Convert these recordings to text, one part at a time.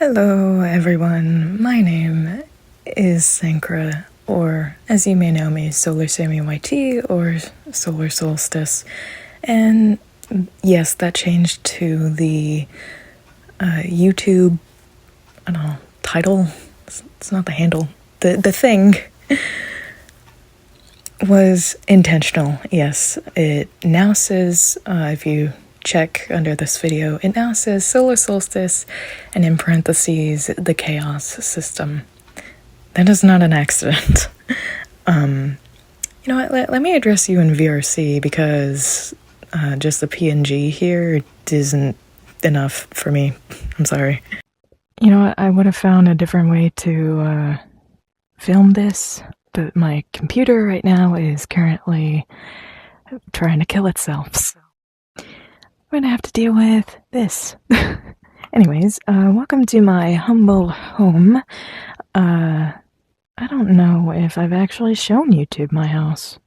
Hello everyone, my name is Sainkra, or as you may know me, Solar Sammy YT or Solar Solstice. And yes, that changed to the YouTube, I don't know, title. It's not the handle. The thing was intentional, yes. It now says, if you check under this video, it now says Solar Solstice and in parentheses, the Chaos System. That is not an accident. You know what, let me address you in VRC because just the PNG here isn't enough for me. I'm sorry. You know what, I would have found a different way to film this, but my computer right now is currently trying to kill itself, so we're gonna have to deal with this. Anyways, welcome to my humble home. I don't know if I've actually shown YouTube my house,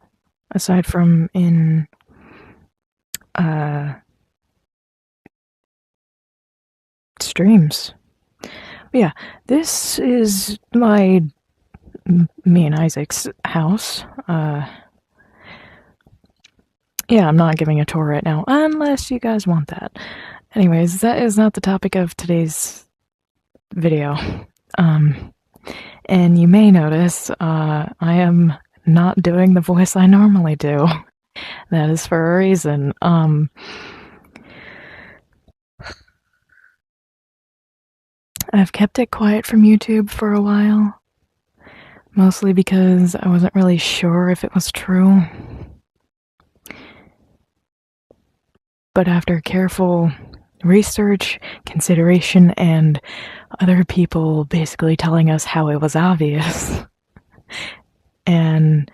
aside from in, streams. But yeah, this is me and Isaac's house. Yeah, I'm not giving a tour right now, unless you guys want that. Anyways, that is not the topic of today's video. And you may notice, I am not doing the voice I normally do. That is for a reason. I've kept it quiet from YouTube for a while, mostly because I wasn't really sure if it was true. But after careful research, consideration, and other people basically telling us how it was obvious, and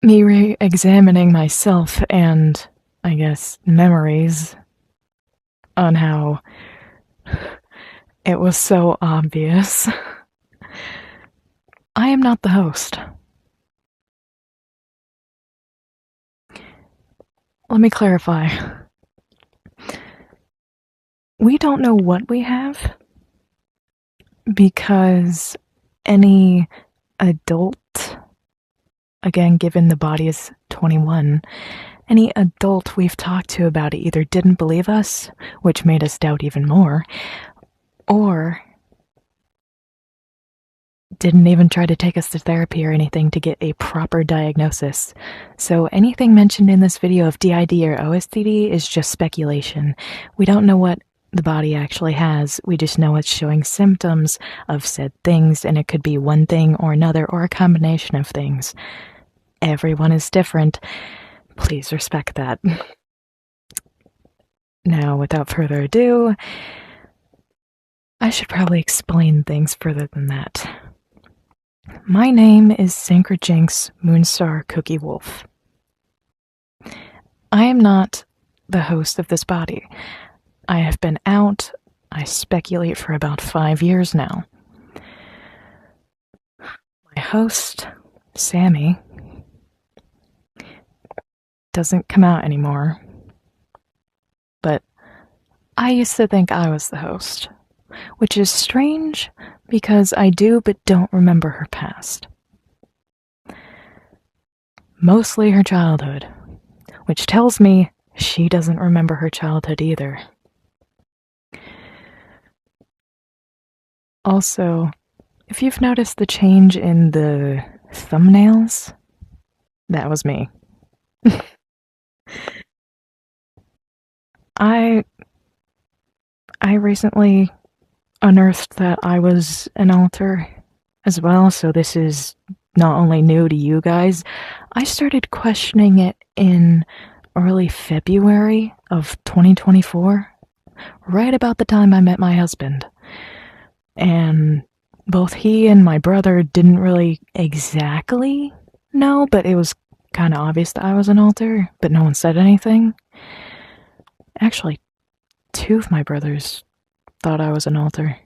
me re-examining myself and, I guess, memories on how it was so obvious, I am not the host. Let me clarify. We don't know what we have because any adult, again, given the body is 21, any adult we've talked to about it either didn't believe us, which made us doubt even more, or didn't even try to take us to therapy or anything to get a proper diagnosis. So anything mentioned in this video of DID or OSDD is just speculation. We don't know what the body actually has. We just know it's showing symptoms of said things, and it could be one thing or another or a combination of things. Everyone is different. Please respect that. Now, without further ado, I should probably explain things further than that. My name is Sainkra Jinx Moonstar Cookie Wolf. I am not the host of this body. I have been out, I speculate, for about 5 years now. My host, Sammy, doesn't come out anymore, but I used to think I was the host, which is strange because I do but don't remember her past. Mostly her childhood, which tells me she doesn't remember her childhood either. Also, if you've noticed the change in the thumbnails, that was me. I recently unearthed that I was an alter as well, so this is not only new to you guys. I started questioning it in early February of 2024, right about the time I met my husband. And both he and my brother didn't really exactly know, but it was kind of obvious that I was an alter, but no one said anything. Actually, 2 of my brothers thought I was an alter.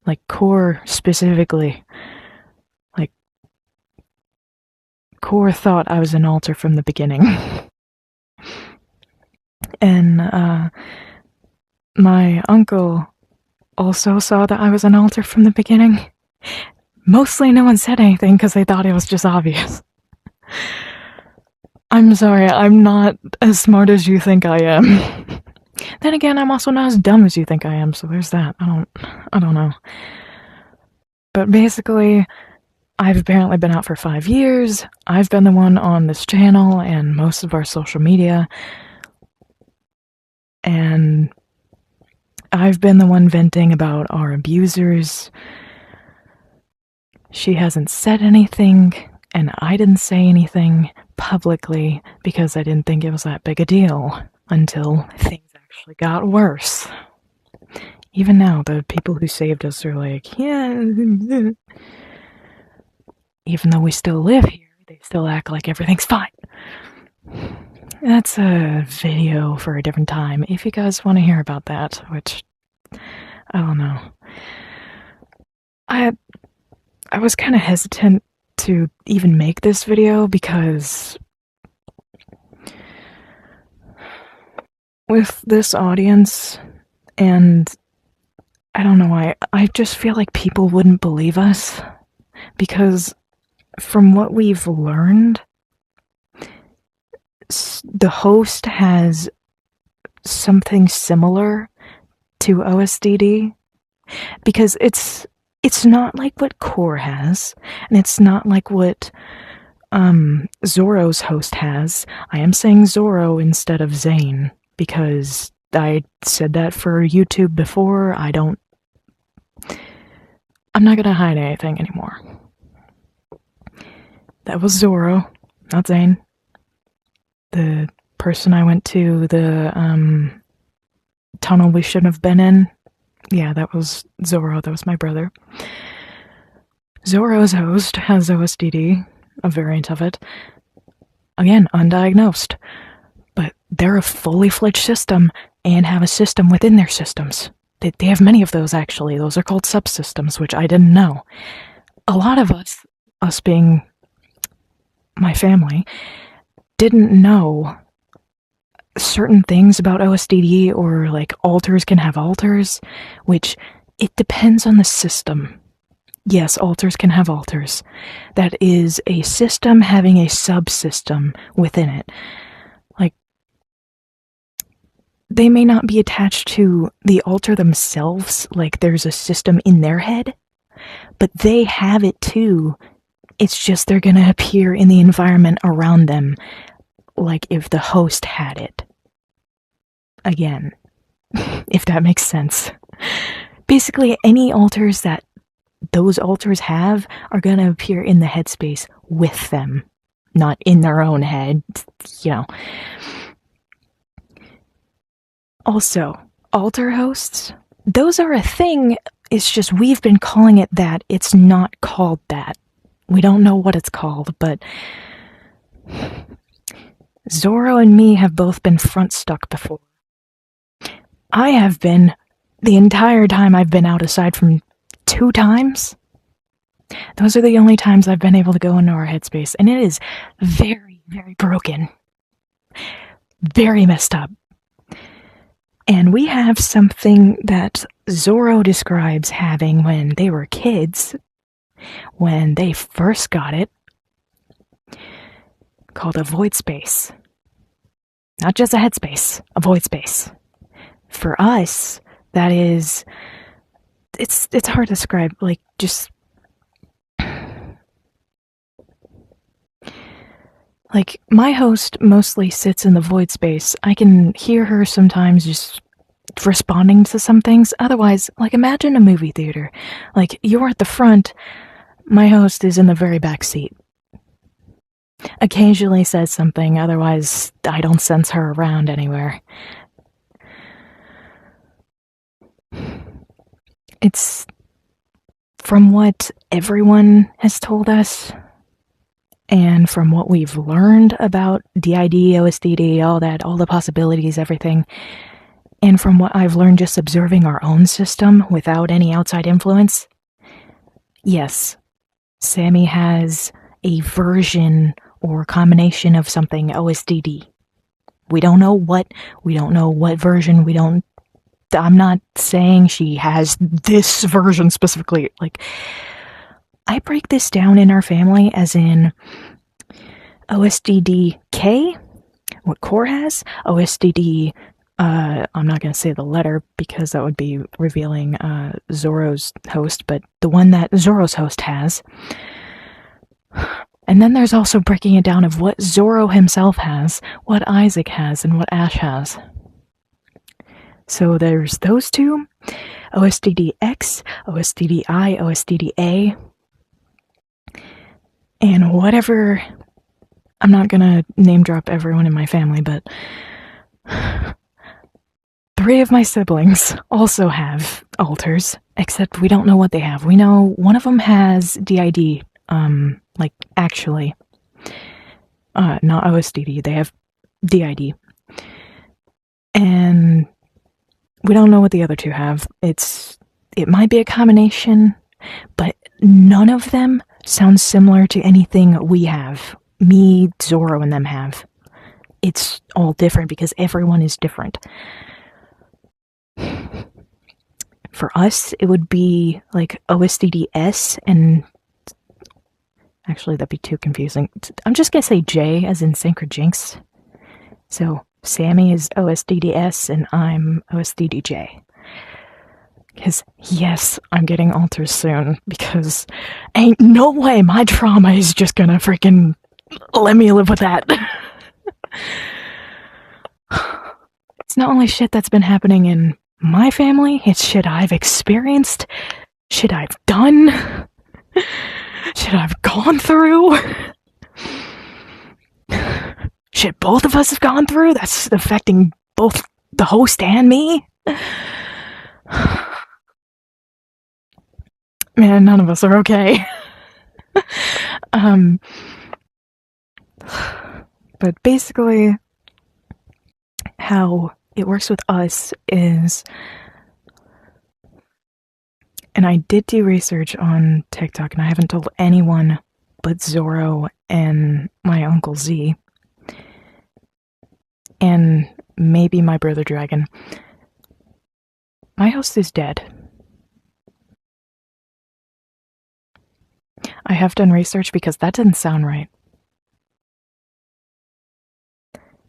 Like, Core specifically. Like, Core thought I was an alter from the beginning. And, my uncle also saw that I was an alter from the beginning. Mostly no one said anything because they thought it was just obvious. I'm sorry, I'm not as smart as you think I am. Then again, I'm also not as dumb as you think I am, so there's that. I don't know. But basically, I've apparently been out for 5 years. I've been the one on this channel and most of our social media. And I've been the one venting about our abusers. She hasn't said anything, and I didn't say anything publicly because I didn't think it was that big a deal until things actually got worse. Even now, the people who saved us are like, yeah. Even though we still live here, they still act like everything's fine. That's a video for a different time, if you guys want to hear about that, which, I don't know. I was kind of hesitant to even make this video because with this audience, and I don't know, I just feel like people wouldn't believe us because from what we've learned, the host has something similar to OSDD because it's not like what Core has, and it's not like what Zoro's host has. I am saying Zoro instead of Zane because I said that for YouTube before. I'm not gonna hide anything anymore. That was Zoro, not Zane. The person I went to the tunnel we shouldn't have been in. Yeah, that was Zoro. That was my brother. Zoro's host has OSDD, a variant of it. Again, undiagnosed. But they're a fully fledged system and have a system within their systems. They have many of those, actually. Those are called subsystems, which I didn't know. A lot of us being my family, didn't know certain things about OSDD, or like alters can have alters, which it depends on the system. Yes, alters can have alters. That is a system having a subsystem within it. Like, they may not be attached to the alter themselves, like there's a system in their head, but they have it too. It's just they're gonna appear in the environment around them, like if the host had it. Again, if that makes sense. Basically, any alters that those alters have are gonna appear in the headspace with them, not in their own head, you know. Also, alter hosts, those are a thing, it's just we've been calling it that, it's not called that. We don't know what it's called, but Zoro and me have both been front stuck before. I have been the entire time I've been out, aside from 2 times. Those are the only times I've been able to go into our headspace, and it is very, very broken. Very messed up. And we have something that Zoro describes having when they were kids, when they first got it, called a void space. Not just a headspace, a void space. For us, that is, it's hard to describe, like, just, like, my host mostly sits in the void space. I can hear her sometimes just responding to some things. Otherwise, like, imagine a movie theater. Like, you're at the front, my host is in the very back seat. Occasionally says something, otherwise I don't sense her around anywhere. It's from what everyone has told us, and from what we've learned about DID, OSDD, all that, all the possibilities, everything, and from what I've learned just observing our own system without any outside influence, yes, Sammy has a version or combination of something OSDD. We don't know what version, we don't I'm not saying she has this version specifically. Like, I break this down in our family as in OSDDK, what Core has, OSDD, I'm not going to say the letter because that would be revealing Zoro's host, but the one that Zoro's host has. And then there's also breaking it down of what Zoro himself has, what Isaac has, and what Ash has. So there's those two, OSDDX, OSDDI, OSDDA, and whatever. I'm not gonna name drop everyone in my family, but 3 of my siblings also have alters, except we don't know what they have. We know one of them has DID, like actually, not OSDD, they have DID. And we don't know what the other 2 have. It might be a combination, but none of them sounds similar to anything we have. Me, Zoro, and them have. It's all different because everyone is different. For us, it would be like OSDDS, and actually that'd be too confusing. I'm just gonna say J as in Sainkra Jinx. So Sammy is OSDDS and I'm OSDDJ. Because, yes, I'm getting alters soon, because ain't no way my trauma is just gonna freaking let me live with that. It's not only shit that's been happening in my family, it's shit I've experienced, shit I've done, shit I've gone through, shit both of us have gone through that's affecting both the host and me. Man, none of us are okay. But basically, how it works with us is, and I did do research on TikTok, and I haven't told anyone but Zoro and my Uncle Z, and maybe my brother Dragon. My host is dead. I have done research because that didn't sound right.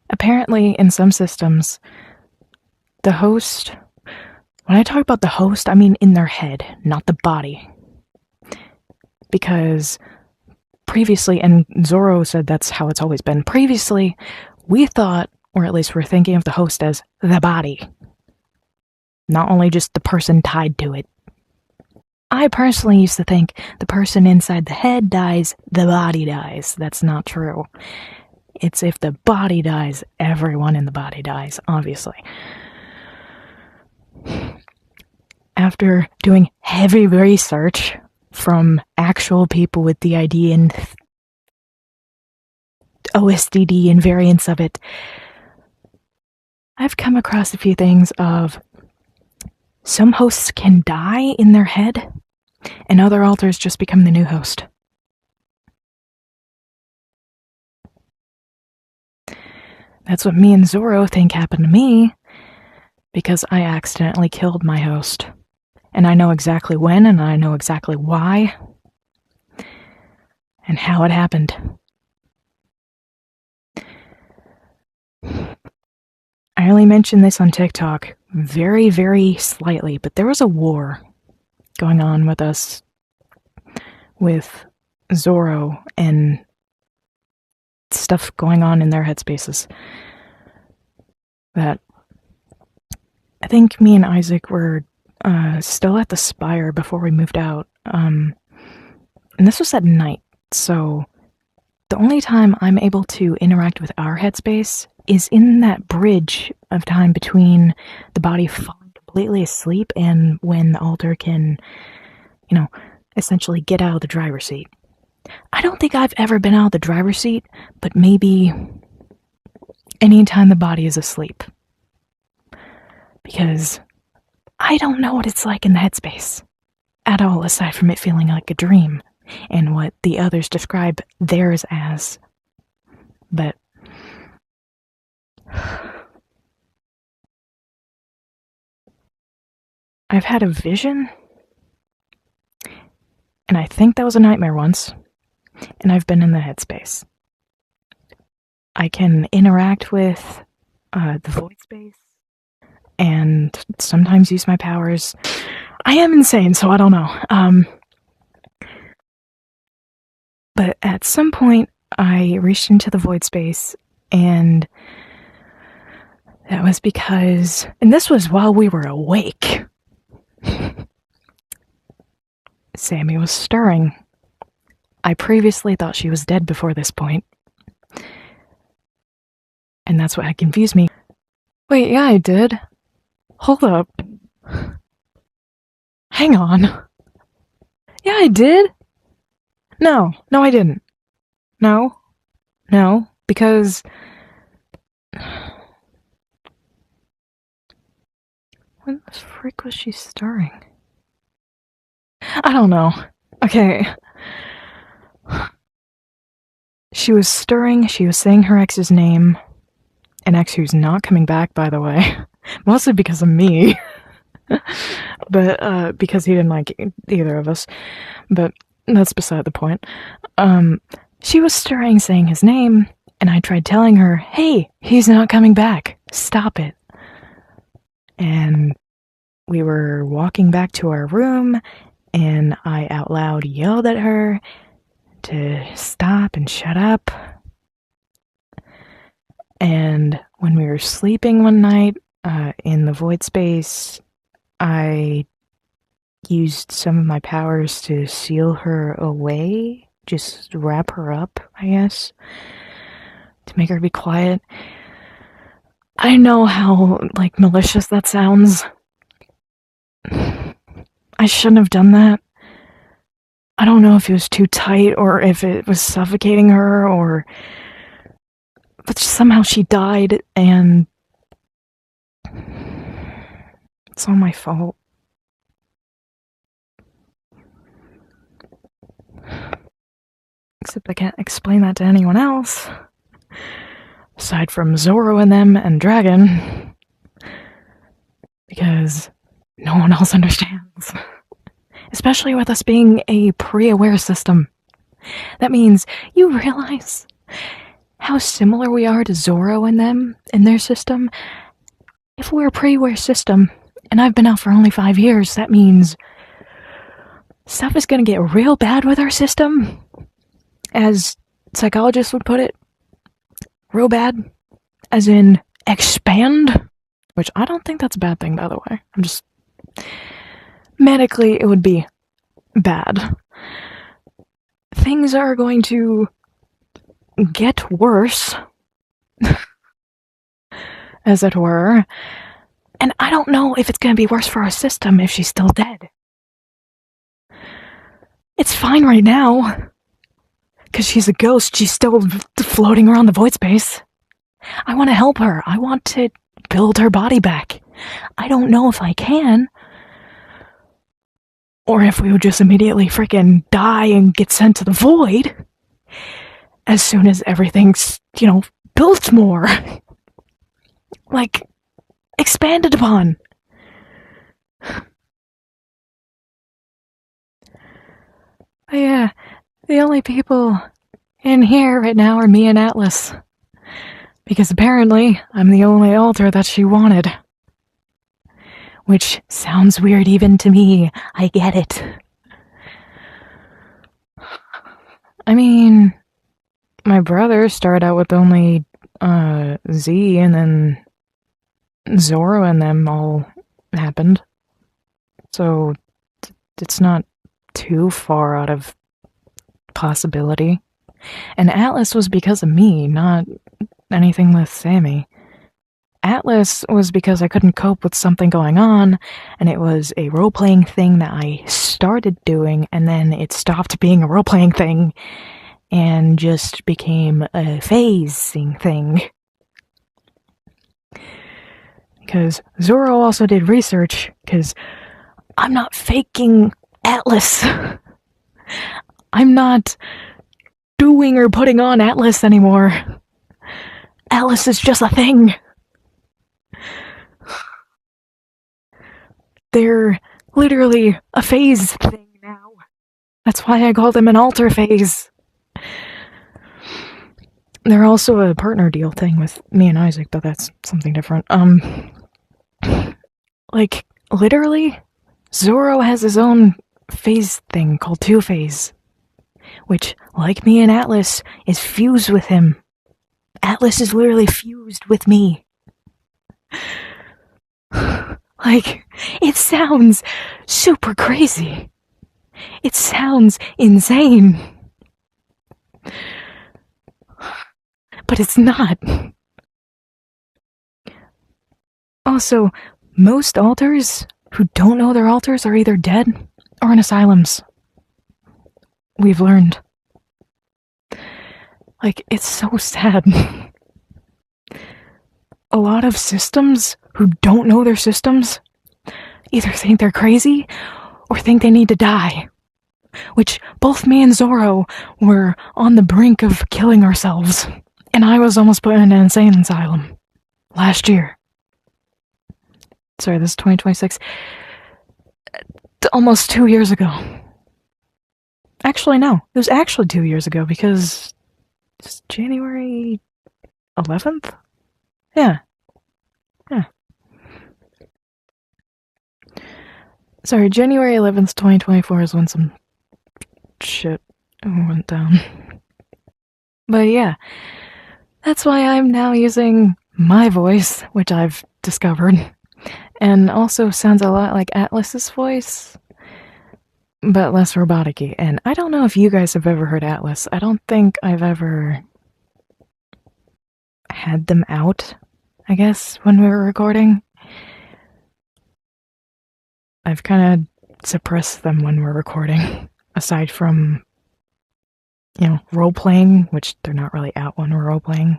Apparently, in some systems, the host, when I talk about the host, I mean in their head, not the body. Because previously, and Zoro said that's how it's always been, previously, we thought, or at least we're thinking of the host as the body. Not only just the person tied to it. I personally used to think the person inside the head dies, the body dies. That's not true. It's if the body dies, everyone in the body dies, obviously. After doing heavy research from actual people with DID and OSDD and variants of it, I've come across a few things of some hosts can die in their head, and other alters just become the new host. That's what me and Zoro think happened to me, because I accidentally killed my host. And I know exactly when, and I know exactly why, and how it happened. I only mentioned this on TikTok very, very slightly, but there was a war going on with us, with Zoro, and stuff going on in their headspaces. That I think me and Isaac were still at the Spire before we moved out. And this was at night, so the only time I'm able to interact with our headspace is in that bridge of time between the body falling completely asleep and when the alter can, you know, essentially get out of the driver's seat. I don't think I've ever been out of the driver's seat, but maybe anytime the body is asleep. Because I don't know what it's like in the headspace at all, aside from it feeling like a dream and what the others describe theirs as. But I've had a vision, and I think that was a nightmare once, and I've been in the headspace. I can interact with the void space, and sometimes use my powers. I am insane, so I don't know. But at some point, I reached into the void space, and that was because, and this was while we were awake, Sammy was stirring. I previously thought she was dead before this point, and that's what had confused me. Wait, yeah, I did. Hold up. Hang on. Yeah, I did. No, I didn't. No, because... When the frick was she stirring? I don't know. Okay. She was stirring, she was saying her ex's name. An ex who's not coming back, by the way. Mostly because of me. But, because he didn't like either of us. But that's beside the point. She was stirring, saying his name, and I tried telling her, hey, he's not coming back. Stop it. And we were walking back to our room, and I out loud yelled at her to stop and shut up. And when we were sleeping one night, in the void space, I used some of my powers to seal her away, just wrap her up, I guess, to make her be quiet. I know how, like, malicious that sounds. I shouldn't have done that. I don't know if it was too tight or if it was suffocating her or... But somehow she died, and... It's all my fault. Except I can't explain that to anyone else. Aside from Zoro and them and Dragon. Because no one else understands. Especially with us being a pre-aware system. That means you realize how similar we are to Zoro and them in their system. If we're a pre-aware system, and I've been out for only 5 years, that means stuff is gonna get real bad with our system. As psychologists would put it, real bad, as in expand, which I don't think that's a bad thing, by the way. I'm just... Medically, it would be bad. Things are going to get worse, as it were, and I don't know if it's going to be worse for our system if she's still dead. It's fine right now, because she's a ghost, she's still floating around the void space. I want to help her, I want to build her body back. I don't know if I can, or if we would just immediately freaking die and get sent to the void as soon as everything's, built more. Like, expanded upon. But yeah, the only people in here right now are me and Atlas. Because apparently, I'm the only altar that she wanted. Which sounds weird even to me, I get it. I mean, my brother started out with only, Z, and then Zoro and them all happened. So, it's not too far out of possibility. And Atlas was because of me, not anything with Sammy. Atlas was because I couldn't cope with something going on, and it was a role-playing thing that I started doing, and then it stopped being a role-playing thing, and just became a phasing thing. Because Zoro also did research, because I'm not faking Atlas. I'm not doing or putting on Atlas anymore. Atlas is just a thing. They're literally a phase thing now. That's why I call them an alter phase. They're also a partner deal thing with me and Isaac, but that's something different. Like, literally, Zoro has his own phase thing called Two-Phase, which, like me and Atlas, is fused with him. Atlas is literally fused with me. Like, it sounds super crazy. It sounds insane. But it's not. Also, most alters who don't know they're alters are either dead or in asylums. We've learned. Like, it's so sad. A lot of systems who don't know they're systems either think they're crazy or think they need to die. Which both me and Zoro were on the brink of killing ourselves. And I was almost put in an insane asylum last year. Sorry, this is 2026. Almost 2 years ago. Actually, no. It was actually 2 years ago because it's January 11th? Yeah. Sorry, January 11th, 2024 is when some shit went down. But yeah, that's why I'm now using my voice, which I've discovered, and also sounds a lot like Atlas's voice, but less robotic-y. And I don't know if you guys have ever heard Atlas. I don't think I've ever had them out, I guess, when we were recording. I've kind of suppressed them when we're recording, aside from, you know, role-playing, which they're not really out when we're role-playing.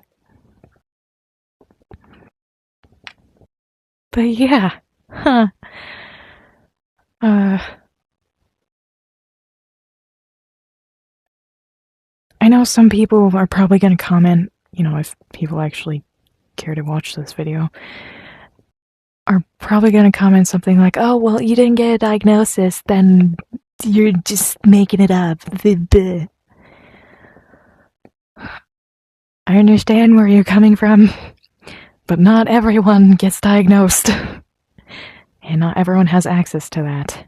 But yeah, I know some people are probably going to comment, you know, if people actually care to watch this video, are probably going to comment something like, oh, well, you didn't get a diagnosis, then you're just making it up. I understand where you're coming from, but not everyone gets diagnosed. And not everyone has access to that.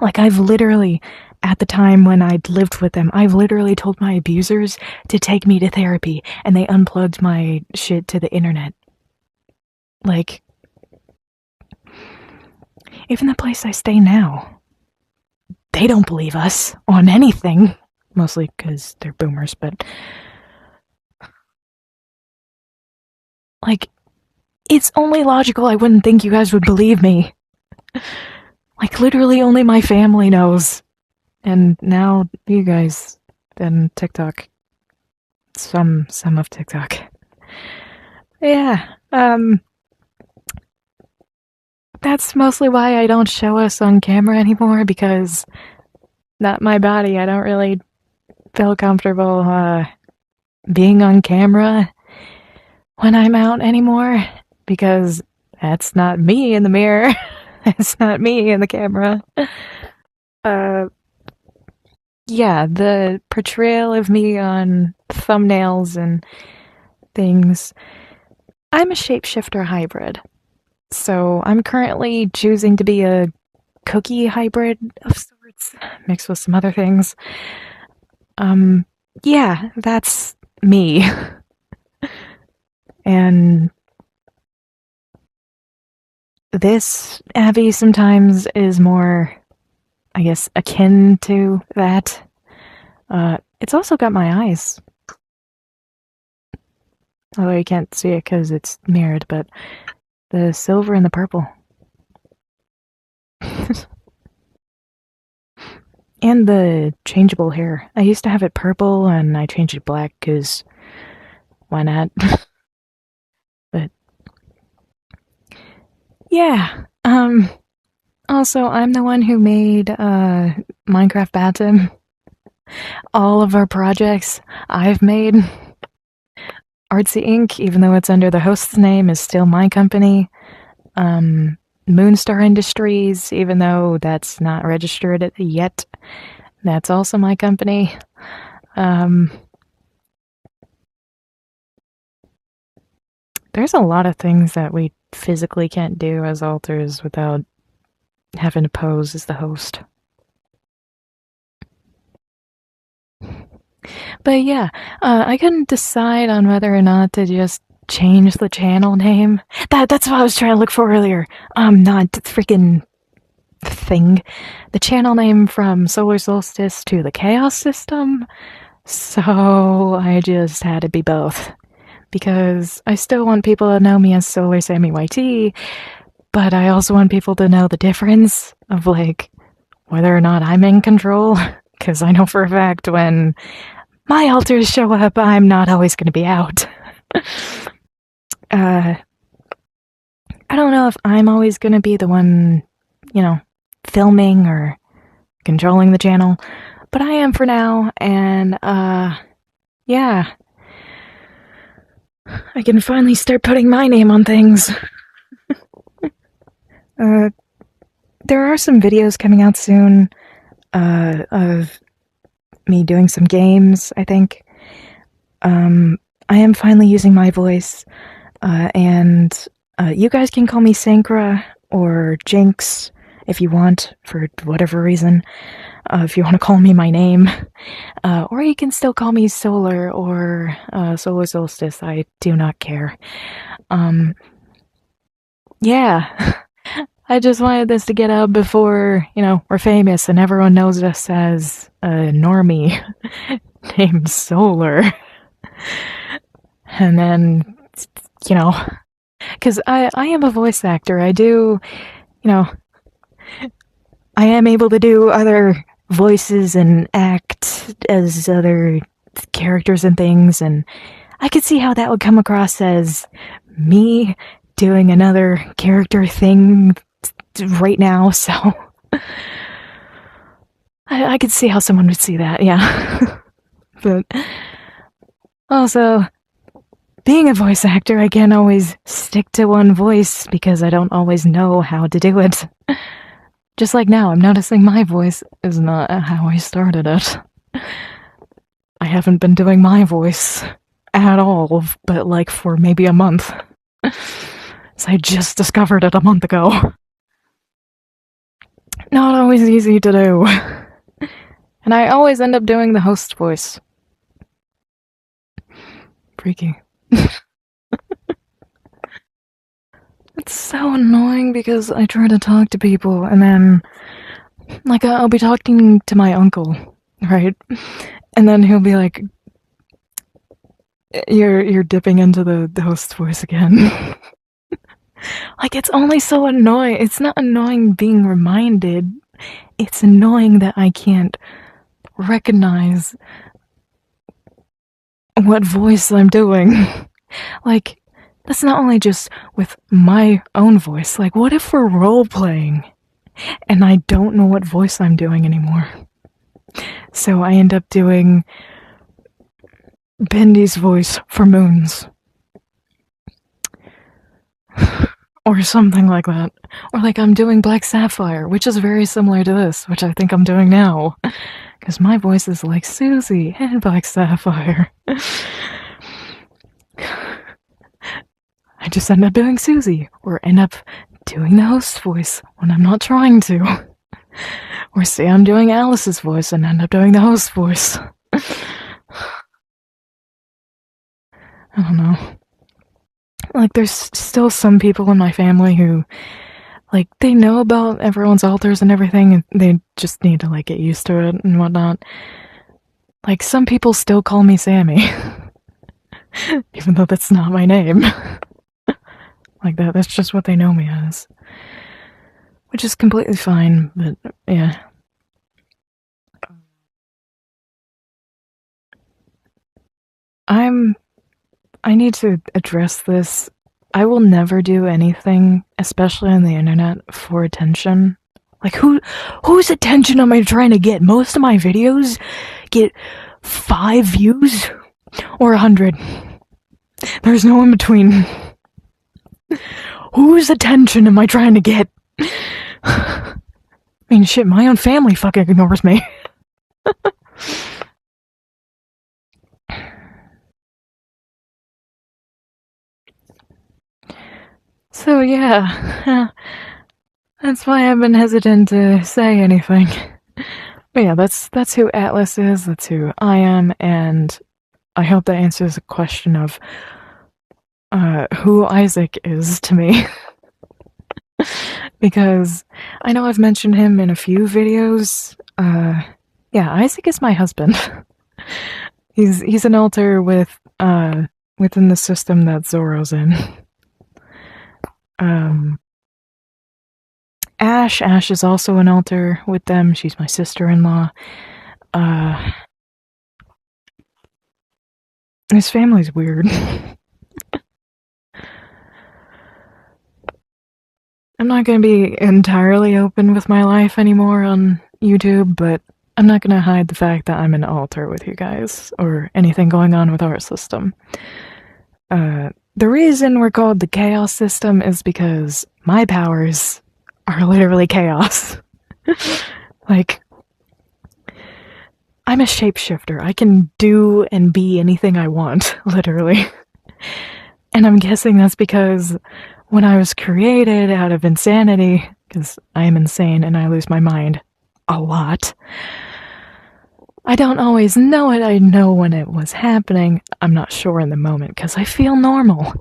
Like, I've literally, at the time when I'd lived with them, I've literally told my abusers to take me to therapy, and they unplugged my shit to the internet. Like, even the place I stay now, they don't believe us on anything. Mostly because they're boomers, but... Like, it's only logical I wouldn't think you guys would believe me. Like, literally only my family knows. And now you guys, and TikTok. Some of TikTok. Yeah, that's mostly why I don't show us on camera anymore, because not my body. I don't really feel comfortable, being on camera when I'm out anymore, because that's not me in the mirror. It's not me in the camera. Yeah, the portrayal of me on thumbnails and things. I'm a shapeshifter hybrid. So I'm currently choosing to be a cookie hybrid of sorts, mixed with some other things. Yeah, that's me. And this Abby sometimes is more, I guess, akin to that. It's also got my eyes. Although you can't see it because it's mirrored, but the silver and the purple. And the changeable hair. I used to have it purple and I changed it black because why not? But yeah. Also, I'm the one who made Minecraft Bathroom. All of our projects I've made. Artsy Inc., even though it's under the host's name, is still my company. Moonstar Industries, even though that's not registered yet. That's also my company. There's a lot of things that we physically can't do as alters without having to pose as the host. But yeah, I couldn't decide on whether or not to just change the channel name. That's what I was trying to look for earlier. Not freaking thing. The channel name from Solar Solstice to the Chaos System. So I just had to be both. Because I still want people to know me as Solar Sammy YT, but I also want people to know the difference of, like, whether or not I'm in control. Because I know for a fact when my alters show up, I'm not always going to be out. I don't know if I'm always going to be the one, filming or controlling the channel, but I am for now, and, yeah. I can finally start putting my name on things. There are some videos coming out soon, of me doing some games, I think. I am finally using my voice, and you guys can call me Sainkra or Jinx if you want, for whatever reason. If you want to call me my name. Or you can still call me Solar or Solar Solstice. I do not care. Yeah. I just wanted this to get out before, we're famous and everyone knows us as a normie named Solar. And then, because I am a voice actor. I do, I am able to do other voices and act as other characters and things, and I could see how that would come across as me doing another character thing right now, so I could see how someone would see that, yeah. But also, being a voice actor, I can't always stick to one voice because I don't always know how to do it. Just like now, I'm noticing my voice is not how I started it. I haven't been doing my voice at all, but like for maybe a month. So I just discovered it a month ago. Not always easy to do. And I always end up doing the host voice. Freaky. It's so annoying because I try to talk to people and then, like, I'll be talking to my uncle, right? And then he'll be like, you're dipping into the host voice again. Like, it's only so annoying. It's not annoying being reminded. It's annoying that I can't recognize what voice I'm doing. Like, that's not only just with my own voice. Like, what if we're role-playing and I don't know what voice I'm doing anymore? So I end up doing Bendy's voice for Moons. Or something like that. Or like I'm doing Black Sapphire, which is very similar to this, which I think I'm doing now. Because my voice is like Susie and Black Sapphire. I just end up doing Susie, or end up doing the host voice when I'm not trying to. Or say I'm doing Alice's voice and end up doing the host voice. I don't know. Like, there's still some people in my family who, like, they know about everyone's alters and everything, and they just need to, like, get used to it and whatnot. Like, some people still call me Sammy. Even though that's not my name. Like that's just what they know me as. Which is completely fine, but yeah. I need to address this. I will never do anything, especially on the internet, for attention. Like, whose attention am I trying to get? Most of my videos get 5 views or 100. There's no in between. Whose attention am I trying to get? I mean, shit, my own family fucking ignores me. So yeah, that's why I've been hesitant to say anything. But yeah, that's who Atlas is, that's who I am, and I hope that answers the question of who Isaac is to me. Because I know I've mentioned him in a few videos. Yeah, Isaac is my husband. He's an alter with within the system that Zoro's in. Ash is also an alter with them. She's my sister-in-law. His family's weird. I'm not gonna be entirely open with my life anymore on YouTube, but I'm not gonna hide the fact that I'm an alter with you guys, or anything going on with our system. The reason we're called the Chaos System is because my powers are literally chaos. Like, I'm a shapeshifter. I can do and be anything I want, literally. And I'm guessing that's because when I was created out of insanity, because I am insane and I lose my mind a lot, I don't always know it. I know when it was happening. I'm not sure in the moment because I feel normal.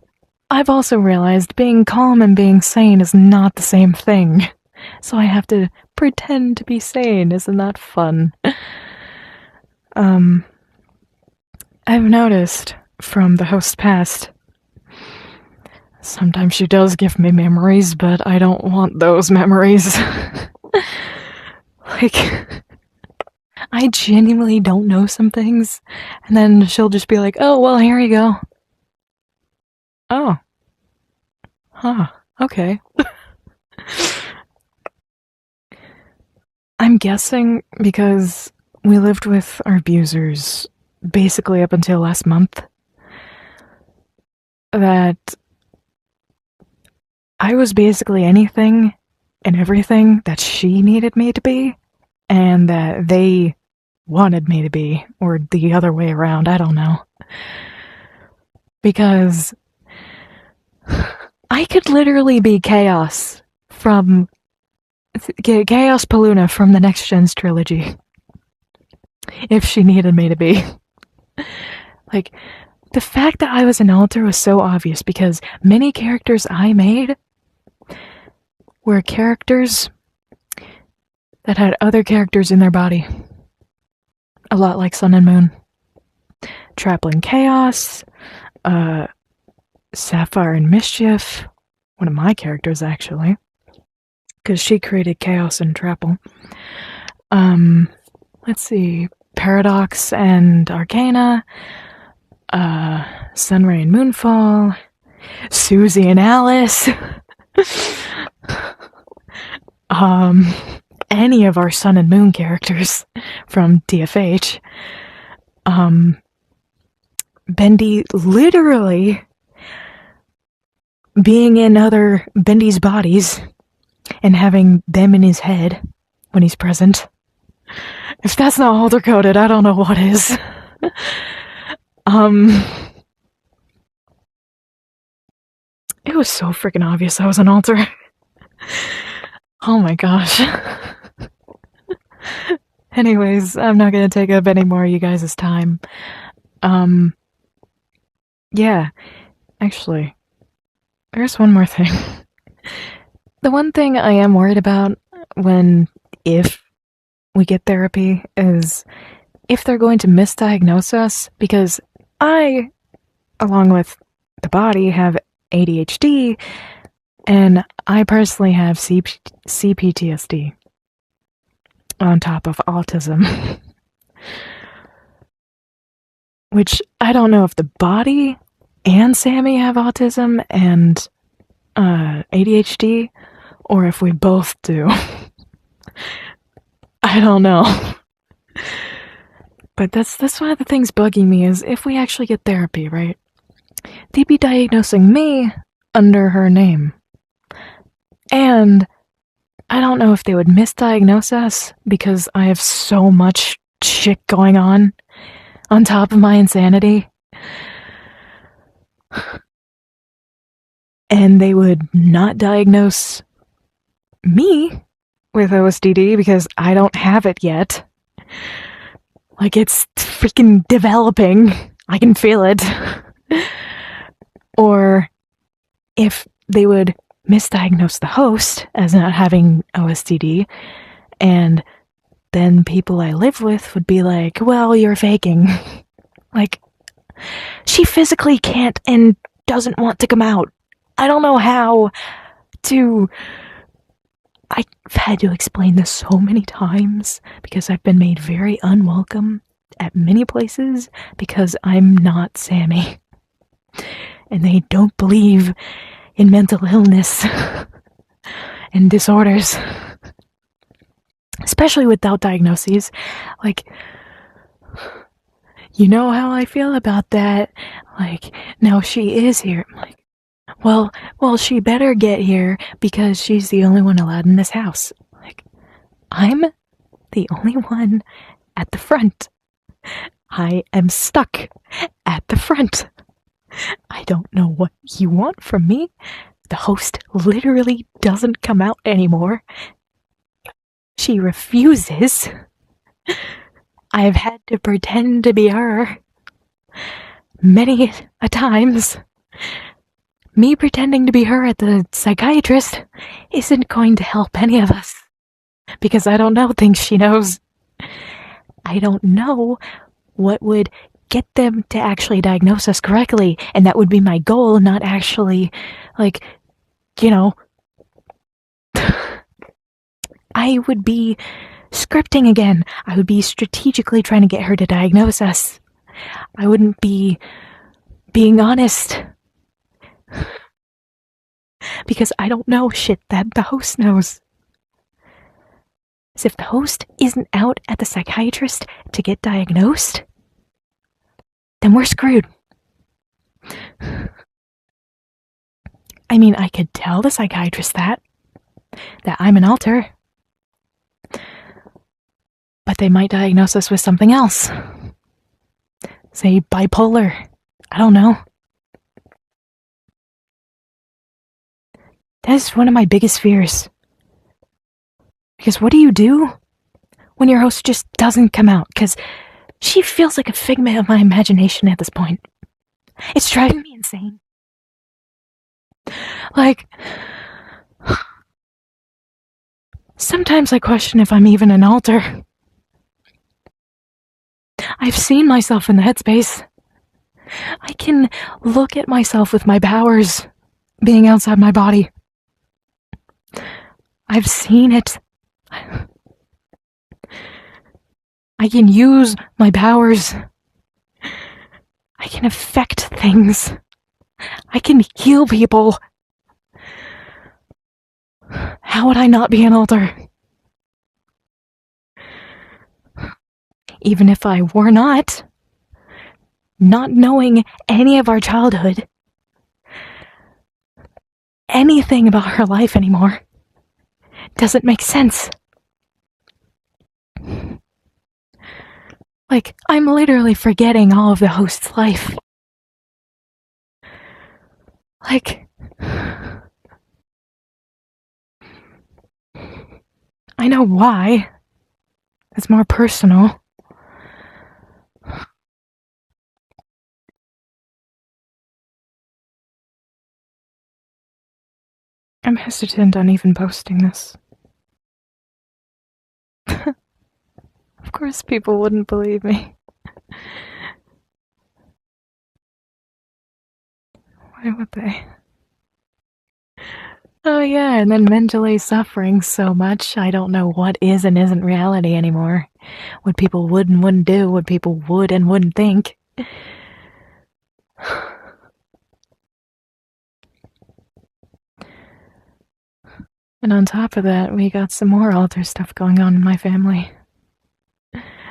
I've also realized being calm and being sane is not the same thing. So I have to pretend to be sane. Isn't that fun? I've noticed from the host past, sometimes she does give me memories, but I don't want those memories. Like, I genuinely don't know some things, and then she'll just be like, oh, well, here you go. Oh. Huh. Okay. I'm guessing because we lived with our abusers basically up until last month, that I was basically anything and everything that she needed me to be, and that they wanted me to be, or the other way around, I don't know. Because I could literally be Chaos from Chaos Paluna from the Next Gens trilogy. If she needed me to be. Like, the fact that I was an alter was so obvious because many characters I made were characters that had other characters in their body. A lot like Sun and Moon. Trappling Chaos, Sapphire and Mischief, one of my characters actually, because she created Chaos and Trapple. Let's see, Paradox and Arcana, Sunray and Moonfall, Susie and Alice, any of our Sun and Moon characters from DFH. Bendy literally being in other Bendy's bodies and having them in his head when he's present. If that's not alter coded, I don't know what is. It was so freaking obvious I was an alter. Oh my gosh. Anyways, I'm not gonna take up any more of you guys' time. Yeah, actually, there's one more thing. The one thing I am worried about if we get therapy is if they're going to misdiagnose us, because I, along with the body, have ADHD, and I personally have CPTSD on top of autism. Which, I don't know if the body and Sammy have autism and ADHD, or if we both do. I don't know. But that's one of the things bugging me is if we actually get therapy, right? They'd be diagnosing me under her name. And I don't know if they would misdiagnose us because I have so much shit going on top of my insanity. And they would not diagnose me with OSDD because I don't have it yet. Like, it's freaking developing. I can feel it. Or if they would misdiagnose the host as not having OSDD, and then people I live with would be like, well, you're faking. Like, she physically can't and doesn't want to come out. I don't know how to... I've had to explain this so many times because I've been made very unwelcome at many places because I'm not Sammy. And they don't believe in mental illness and disorders. Especially without diagnoses. Like, you know how I feel about that? Like, now she is here. I'm like, well, she better get here because she's the only one allowed in this house. Like, I'm the only one at the front. I am stuck at the front. I don't know what you want from me. The host literally doesn't come out anymore. She refuses. I've had to pretend to be her many a times. Me pretending to be her at the psychiatrist isn't going to help any of us. Because I don't know things she knows. I don't know what would get them to actually diagnose us correctly, and that would be my goal, not actually, like, you know... I would be scripting again. I would be strategically trying to get her to diagnose us. I wouldn't be being honest. Because I don't know shit that the host knows. As if the host isn't out at the psychiatrist to get diagnosed, then we're screwed. I mean, I could tell the psychiatrist that I'm an alter. But they might diagnose us with something else. Say bipolar. I don't know. That is one of my biggest fears. Because what do you do when your host just doesn't come out? Because she feels like a figment of my imagination at this point. It's driving me insane. Like, sometimes I question if I'm even an alter. I've seen myself in the headspace. I can look at myself with my powers being outside my body. I've seen it. I can use my powers. I can affect things. I can heal people. How would I not be an alter? Even if I were not knowing any of our childhood, anything about her life anymore, doesn't make sense. Like, I'm literally forgetting all of the host's life. Like, I know why. It's more personal. I'm hesitant on even posting this. Of course people wouldn't believe me. Why would they? Oh yeah, and then mentally suffering so much, I don't know what is and isn't reality anymore. What people would and wouldn't do, what people would and wouldn't think. And on top of that, we got some more alter stuff going on in my family.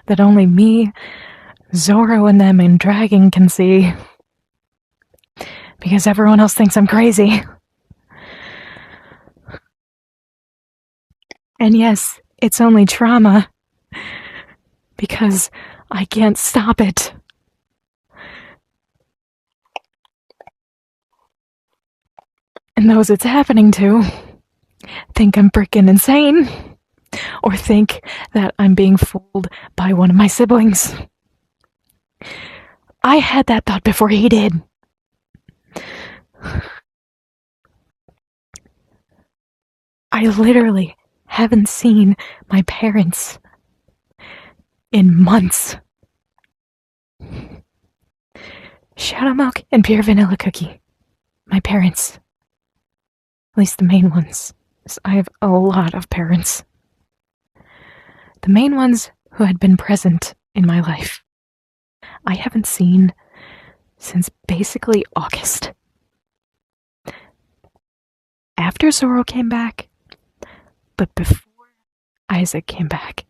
That only me, Zorro, and them in Dragon can see. Because everyone else thinks I'm crazy. And yes, it's only trauma because I can't stop it. And those it's happening to think I'm freaking insane, or think that I'm being fooled by one of my siblings. I had that thought before he did. I literally haven't seen my parents in months. Shadow milk and pure vanilla cookie. My parents. At least the main ones. I have a lot of parents. The main ones who had been present in my life. I haven't seen since basically August. After Zoro came back, but before Isaac came back.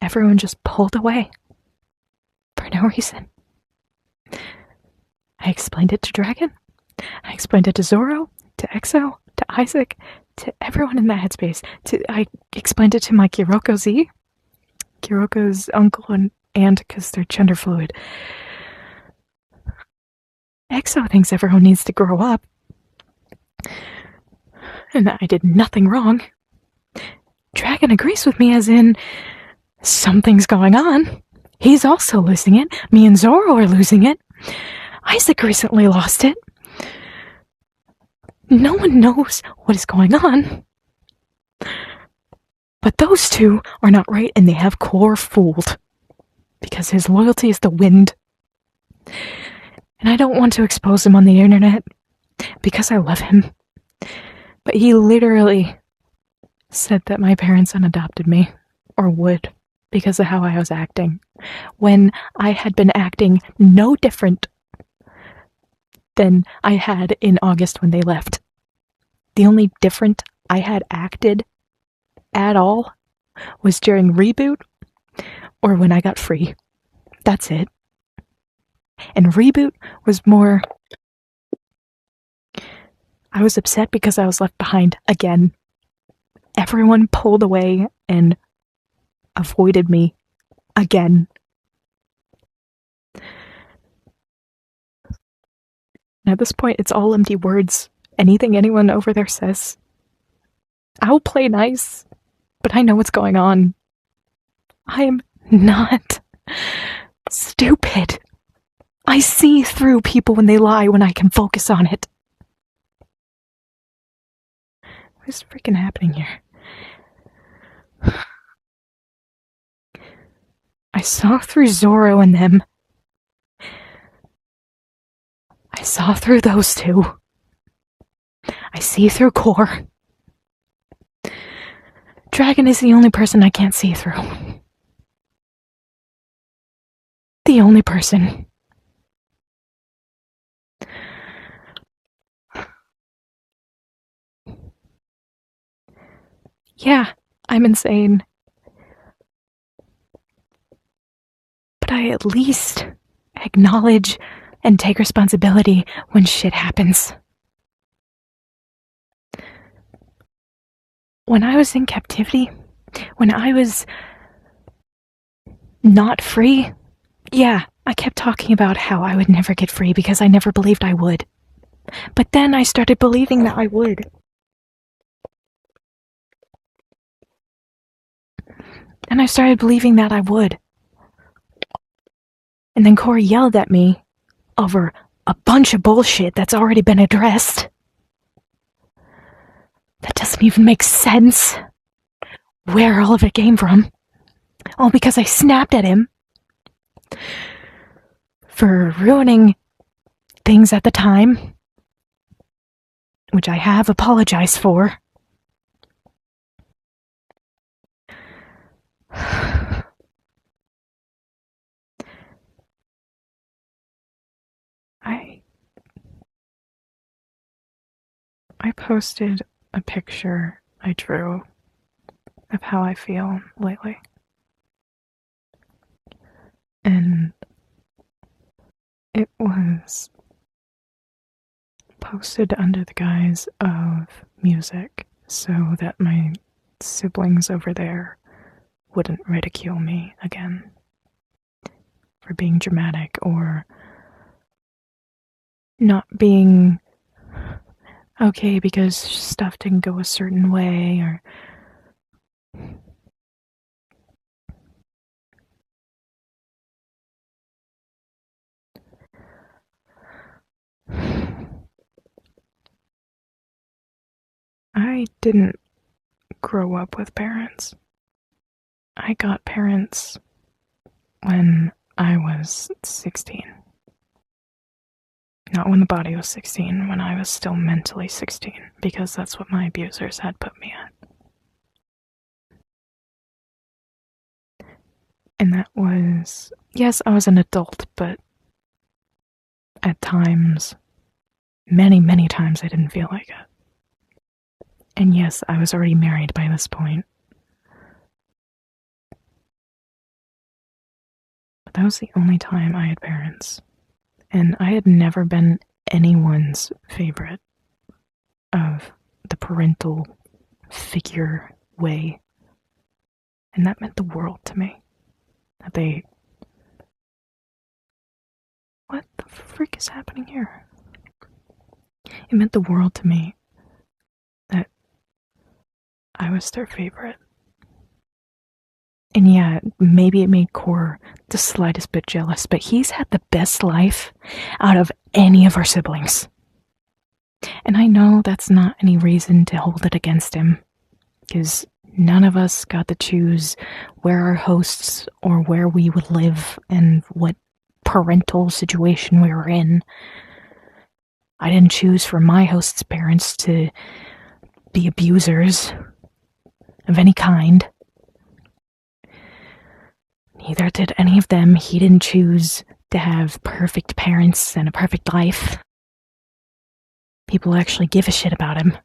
Everyone just pulled away. For no reason. I explained it to Dragon. I explained it to Zoro, to EXO, to Isaac, to everyone in that headspace. I explained it to my Kiroko Z. Kiroko's uncle and aunt, because they're gender fluid. EXO thinks everyone needs to grow up. And I did nothing wrong. Dragon agrees with me, as in, something's going on. He's also losing it. Me and Zoro are losing it. Isaac recently lost it. No one knows what is going on. But those two are not right, and they have Core fooled. Because his loyalty is the wind. And I don't want to expose him on the internet, because I love him. But he literally said that my parents unadopted me, or would, because of how I was acting, when I had been acting no different than I had in August when they left. The only different I had acted at all was during Reboot or when I got free. That's it. And Reboot was more, I was upset because I was left behind again. Everyone pulled away and avoided me again. And at this point, it's all empty words. Anything anyone over there says, I'll play nice, but I know what's going on. I am not stupid. I see through people when they lie when I can focus on it. What is freaking happening here? I saw through Zoro and them. I saw through those two. I see through Core. Dragon is the only person I can't see through. The only person. Yeah, I'm insane. But I at least acknowledge and take responsibility when shit happens. When I was in captivity, when I was not free, yeah, I kept talking about how I would never get free because I never believed I would. But then I started believing that I would. And I started believing that I would. And then Corey yelled at me over a bunch of bullshit that's already been addressed. That doesn't even make sense. Where all of it came from. All because I snapped at him for ruining things at the time, which I have apologized for. I posted a picture I drew of how I feel lately. And it was posted under the guise of music so that my siblings over there wouldn't ridicule me again for being dramatic or not being okay because stuff didn't go a certain way, or I didn't grow up with parents. I got parents when I was 16. Not when the body was 16, when I was still mentally 16, because that's what my abusers had put me at. And that was, yes, I was an adult, but at times, many, many times, I didn't feel like it. And yes, I was already married by this point. But that was the only time I had parents. And I had never been anyone's favorite of the parental figure way. And that meant the world to me. That they... What the freak is happening here? It meant the world to me that I was their favorite. And yeah, maybe it made Core the slightest bit jealous, but he's had the best life out of any of our siblings. And I know that's not any reason to hold it against him, because none of us got to choose where our hosts or where we would live and what parental situation we were in. I didn't choose for my host's parents to be abusers of any kind. Neither did any of them. He didn't choose to have perfect parents and a perfect life. People actually give a shit about him.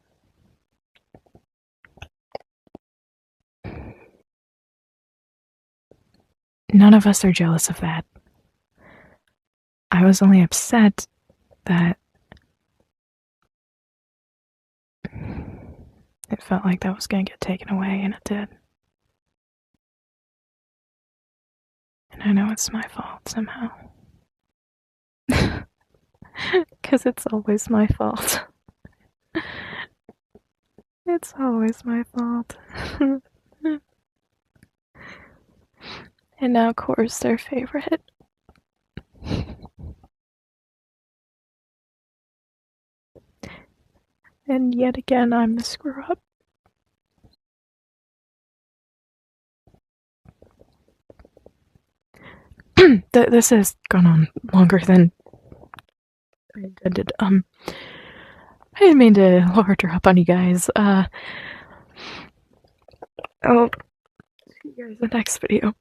None of us are jealous of that. I was only upset that it felt like that was going to get taken away, and it did. And I know it's my fault somehow. Because it's always my fault. It's always my fault. And now Core's their favorite. And yet again, I'm the screw-up. This has gone on longer than I intended. I didn't mean to lower her up on you guys. I'll see you guys in the next video.